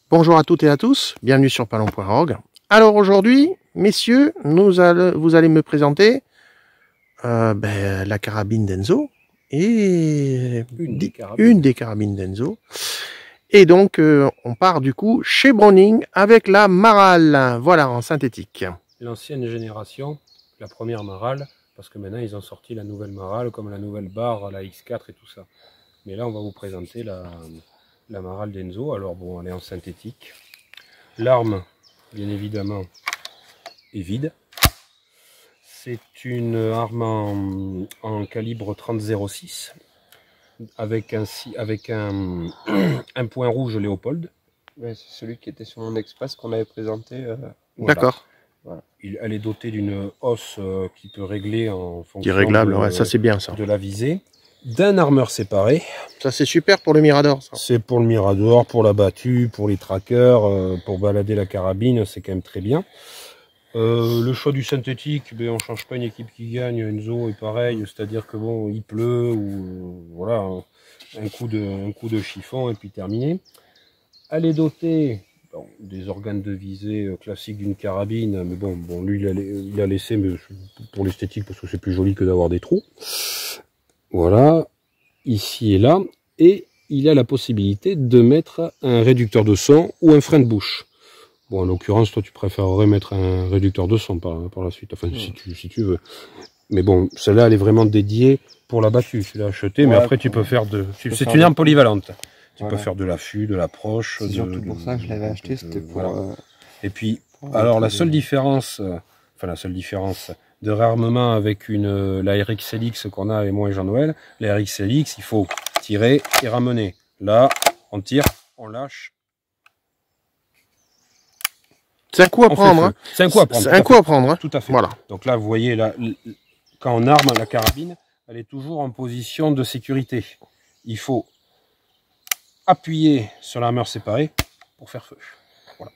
Bonjour à toutes et à tous, bienvenue sur Palon.org. Alors aujourd'hui, messieurs, vous allez me présenter la carabine Denso et une des carabines Denso. Et donc on part du coup chez Browning avec la Maral, voilà, en synthétique. L'ancienne génération, la première Maral, parce que maintenant ils ont sorti la nouvelle Maral, comme la nouvelle barre, la X4 et tout ça. Mais là on va vous présenter la Maral Denso. Alors bon, elle est en synthétique. L'arme, bien évidemment, est vide. C'est une arme en calibre 30-06 avec un point rouge Léopold. Ouais, c'est celui qui était sur mon Express qu'on avait présenté. Voilà. D'accord. Voilà. Elle est dotée d'une hausse qui peut régler en fonction qui est réglable, ouais, ça c'est bien ça. De la visée. D'un armeur séparé. Ça c'est super pour le Mirador. C'est pour le Mirador, pour la battue, pour les trackers, pour balader la carabine, c'est quand même très bien. Le choix du synthétique, ben, on change pas une équipe qui gagne. Enzo est pareil, c'est-à-dire que bon, il pleut ou voilà, un coup de chiffon et puis terminé. Elle est dotée des organes de visée classiques d'une carabine, mais bon lui il a laissé mais pour l'esthétique parce que c'est plus joli que d'avoir des trous. Voilà, ici et là, et il a la possibilité de mettre un réducteur de son ou un frein de bouche. Bon, en l'occurrence, toi tu préférerais mettre un réducteur de son par la suite, enfin si tu veux. Mais bon, celle-là elle est vraiment dédiée pour la battue, tu l'as achetée, mais après tu peux faire c'est une arme polyvalente. Tu peux faire de l'affût, de l'approche. C'est surtout pour ça que je l'avais acheté, c'était pour... Voilà. Et puis, alors la seule différence de réarmement avec la RX-LX qu'on a avec moi et Jean-Noël, la RX-LX, il faut tirer et ramener. Là, on tire, on lâche. C'est un coup à prendre. Hein. C'est un coup à prendre. C'est un coup à prendre. Hein. Tout à fait. Voilà. Donc là, vous voyez, là, quand on arme la carabine, elle est toujours en position de sécurité. Il faut appuyer sur l'armeur séparée pour faire feu. Voilà.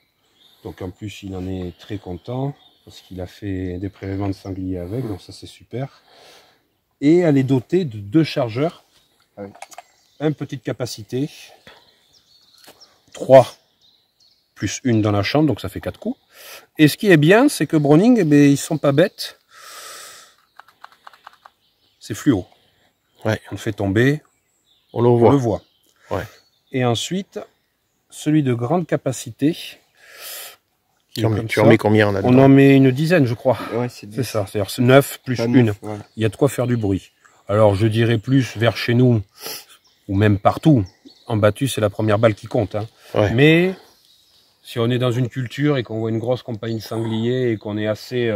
Donc en plus il en est très content parce qu'il a fait des prélèvements de sanglier avec, donc ça c'est super. Et elle est dotée de 2 chargeurs, une petite capacité, 3 plus une dans la chambre, donc ça fait 4 coups. Et ce qui est bien, c'est que Browning, eh bien, ils sont pas bêtes. C'est fluo. Ouais. On le fait tomber, on le voit. Ouais. Et ensuite, celui de grande capacité. Tu en mets combien on a dedans? On en met une dizaine, je crois. Ouais, c'est ça, c'est-à-dire 9 plus une. Voilà. Il y a de quoi faire du bruit. Alors, je dirais plus vers chez nous, ou même partout. En battue, c'est la première balle qui compte. Hein. Ouais. Mais si on est dans une culture et qu'on voit une grosse compagnie de sangliers et qu'on est assez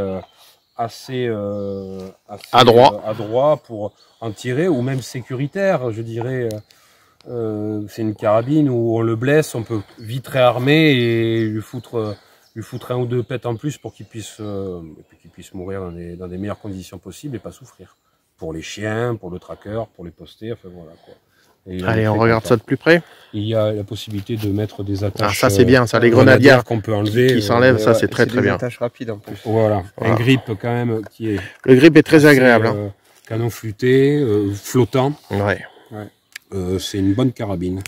adroit pour en tirer, ou même sécuritaire, je dirais... c'est une carabine où on le blesse, on peut vite réarmer et lui foutre 1 ou 2 pets en plus pour qu'il puisse mourir dans des meilleures conditions possibles et pas souffrir. Pour les chiens, pour le tracker, pour les poster, enfin voilà quoi. Allez, on regarde ça de plus près. Il y a la possibilité de mettre des attaches. Ah, ça c'est bien, ça, les grenadières qu'on peut enlever. Qui s'enlèvent, ça c'est très bien. Des attaches rapides en plus. Voilà, un grip quand même qui est... Le grip est très agréable. Hein. Canon flûté, flottant. Ouais. C'est une bonne carabine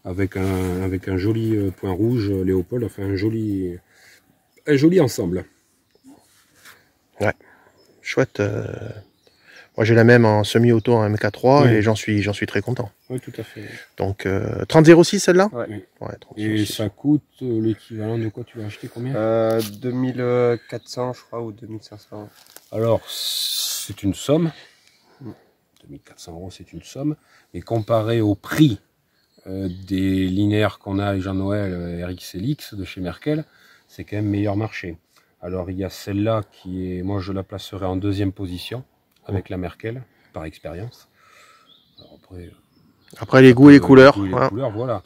avec un joli point rouge Léopold, enfin un joli ensemble. Ouais, chouette. Moi j'ai la même en semi-auto en MK3 et j'en suis très content. Oui, tout à fait. Donc 30-06 celle-là. Ouais. Ouais, et ça coûte l'équivalent de quoi? Tu l'as acheté combien? 2400 je crois ou 2500. Alors c'est une somme. 2400 €, c'est une somme, et comparé au prix des linéaires qu'on a avec Jean-Noël RX-LX de chez Merkel, c'est quand même meilleur marché. Alors il y a celle-là qui est, moi je la placerai en 2e position avec la Merkel, par expérience. Après les goûts et les couleurs. Voilà.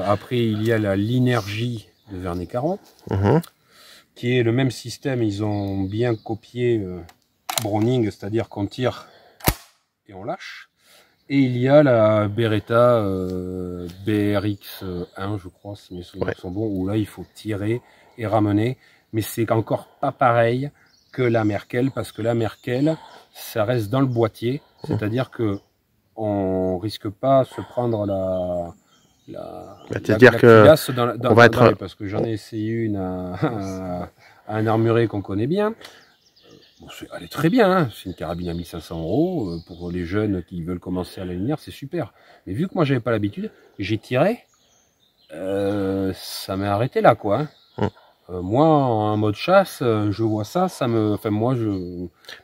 Après il y a la Linergie de Vernet-Caron, qui est le même système, ils ont bien copié Browning, c'est-à-dire qu'on tire et on lâche. Et il y a la Beretta BRX1, je crois, si mes souvenirs sont bons, où là il faut tirer et ramener. Mais c'est encore pas pareil que la Merkel, parce que la Merkel, ça reste dans le boîtier, c'est-à-dire que on risque pas de se prendre C'est-à-dire que culasse dans on va être... parce que j'en ai essayé une à un armurier qu'on connaît bien. Bon, elle est très bien, hein. C'est une carabine à 1500 €. Pour les jeunes qui veulent commencer à la lumière, c'est super. Mais vu que moi, j'avais pas l'habitude, j'ai tiré. Ça m'est arrêté là, quoi. Hein. Moi, en mode chasse, je vois ça, ça me... Enfin, moi,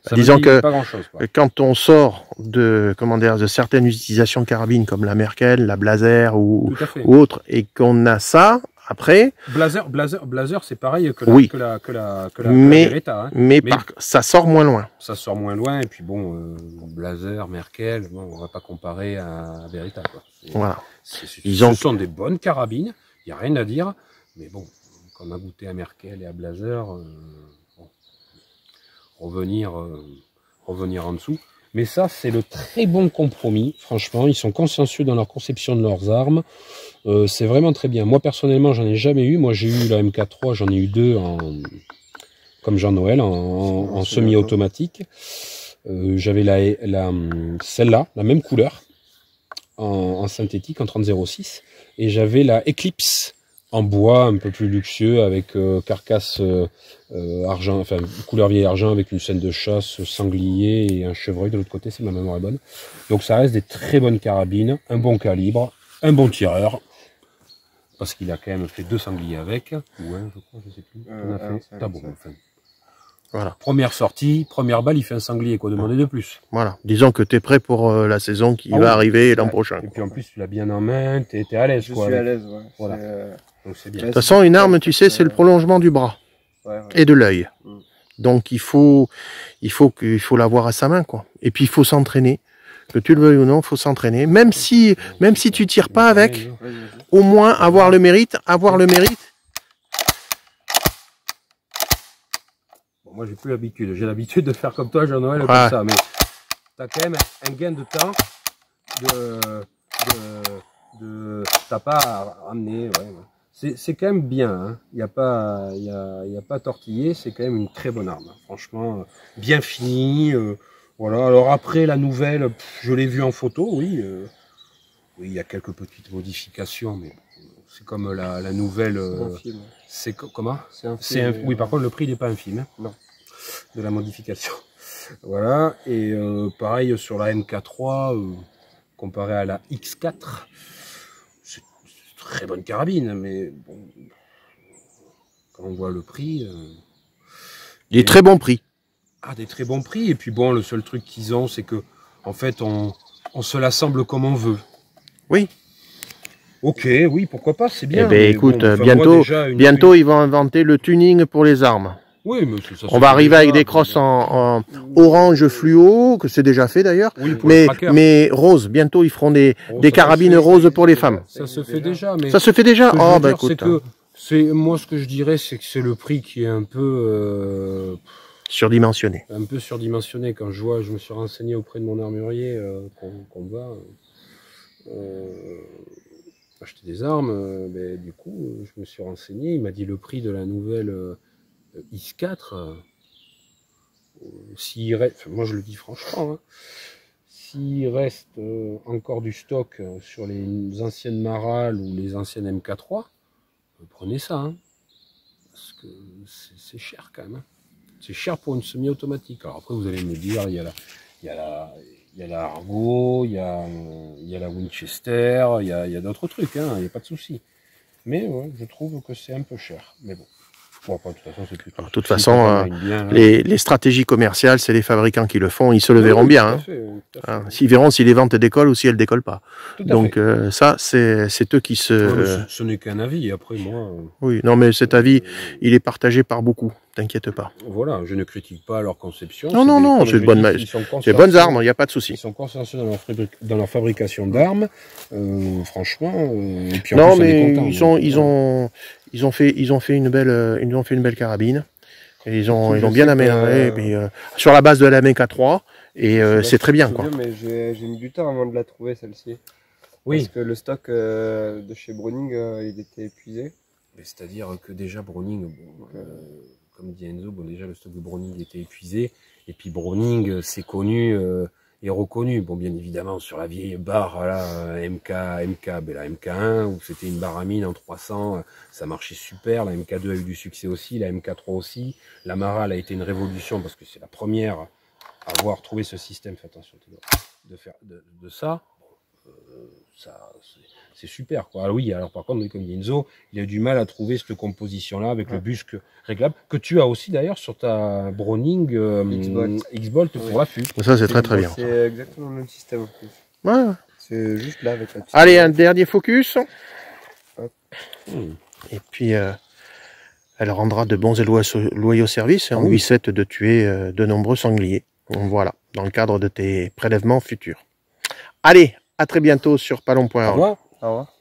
ça disons me dit que pas grand-chose, quoi. Quand on sort de, comment dire, de certaines utilisations de carabine comme la Merkel, la Blazer ou autre, et qu'on a ça, après... Blazer, c'est pareil que oui. la mais, Beretta. Hein. Mais ça sort moins loin. Ça sort moins loin, et puis bon, Blazer, Merkel, bon, on va pas comparer à Beretta, quoi. Voilà. Ce sont des bonnes carabines, il n'y a rien à dire, mais bon, quand on a goûté à Merkel et à Blazer, bon, revenir en dessous. Mais ça, c'est le très bon compromis, franchement, ils sont consciencieux dans leur conception de leurs armes, c'est vraiment très bien. Moi, personnellement, j'en ai jamais eu, moi j'ai eu la MK3, j'en ai eu deux comme Jean-Noël, en semi-automatique. J'avais celle-là, la même couleur, en synthétique, en 30-06, et j'avais la Eclipse en bois un peu plus luxueux avec carcasse argent, enfin couleur vieil argent avec une scène de chasse, sanglier et un chevreuil de l'autre côté, si ma mémoire est bonne. Donc ça reste des très bonnes carabines, un bon calibre, un bon tireur, parce qu'il a quand même fait 2 sangliers avec, ou un, je crois, je sais plus. Enfin. Voilà. Première sortie, première balle, il fait un sanglier, quoi, demander de plus. Voilà, disons que tu es prêt pour la saison qui va arriver l'an prochain. Et puis en plus, tu l'as bien en main, tu es à l'aise. Je suis à l'aise, ouais. Voilà. Donc c'est bien. De toute façon, une arme, tu sais, c'est le prolongement du bras et de l'œil. Donc il faut l'avoir à sa main, quoi. Et puis il faut s'entraîner. Que tu le veuilles ou non, il faut s'entraîner. Même si tu tires pas avec, au moins avoir le mérite. Moi, j'ai plus l'habitude. J'ai l'habitude de faire comme toi, Jean-Noël, comme ça. Mais t'as quand même un gain de temps t'as pas à ramener. Ouais. C'est quand même bien. Hein. Il n'y a pas tortillé. C'est quand même une très bonne arme. Franchement, bien finie. Voilà. Alors après, la nouvelle, je l'ai vue en photo, oui. Oui, il y a quelques petites modifications, mais c'est comme la nouvelle. C'est comment? Oui, par contre, le prix n'est pas infime. Hein. Non. De la modification. Voilà. Et pareil sur la MK3, comparé à la X4, c'est une très bonne carabine, mais bon, quand on voit le prix. Des très bons prix. Ah, des très bons prix. Et puis bon, le seul truc qu'ils ont, c'est que, en fait, on se l'assemble comme on veut. Oui. Ok, oui, pourquoi pas, c'est bien. Eh ben, écoute, bon, bientôt ils vont inventer le tuning pour les armes. Oui, mais on va arriver avec des crosses en orange fluo, que c'est déjà fait d'ailleurs, oui, mais rose. Bientôt ils feront des carabines roses pour les femmes. Ça se fait déjà. Mais ça se fait déjà. Oh bah écoute. Moi ce que je dirais, c'est que c'est le prix qui est un peu surdimensionné. Un peu surdimensionné. Quand je me suis renseigné auprès de mon armurier qu'on va acheter des armes. Du coup, je me suis renseigné. Il m'a dit le prix de la nouvelle X4. S'il reste, moi je le dis franchement, hein, s'il reste encore du stock sur les anciennes Maral ou les anciennes MK3, prenez ça, hein, parce que c'est cher quand même. Hein. C'est cher pour une semi-automatique. Alors après vous allez me dire, il y a la Argo, il y a la Winchester, il y a d'autres trucs, hein, il n'y a pas de souci. Mais ouais, je trouve que c'est un peu cher. Mais bon. Bon, de toute façon, c'est plus de toute façon, les stratégies commerciales, c'est les fabricants qui le font, ils se le verront bien. S'ils verront si les ventes décollent ou si elles décollent pas. Donc ça, c'est eux qui se... Ce n'est qu'un avis, après moi... Oui, non mais cet avis, il est partagé par beaucoup, t'inquiète pas. Voilà, je ne critique pas leur conception. Non, c'est de bonnes armes, il n'y a pas de souci. Ils sont consciencieux dans leur fabrication d'armes, franchement... et puis non, mais ils ont fait une belle carabine. Et ils ont bien amélioré. Sur la base de la MK3. Et c'est très bien, quoi. Mais j'ai mis du temps avant de la trouver, celle-ci. Oui. Parce que le stock de chez Browning, il était épuisé. C'est-à-dire que déjà Browning, comme dit Enzo, déjà le stock de Browning était épuisé. Et puis Browning, c'est connu, est reconnu. Bon, bien évidemment, sur la vieille barre, là, ben, la MK1, où c'était une barre à mine en 300, ça marchait super. La MK2 a eu du succès aussi, la MK3 aussi. La Maral a été une révolution parce que c'est la première à avoir trouvé ce système. Fais attention, de faire de ça. Ça, c'est super, quoi. Alors oui, alors par contre, comme Enzo, il a du mal à trouver cette composition-là avec le busque réglable, que tu as aussi d'ailleurs sur ta Browning X-Bolt pour l'affût. Ça, c'est très très bien. C'est exactement le même système en plus. Ouais. C'est juste là avec la petite... Allez, un dernier focus. Hop. Et puis, elle rendra de bons et loyaux services en 8-7 de tuer de nombreux sangliers. Donc, voilà, dans le cadre de tes prélèvements futurs. Allez, à très bientôt sur Palon.org. Au revoir. Au revoir.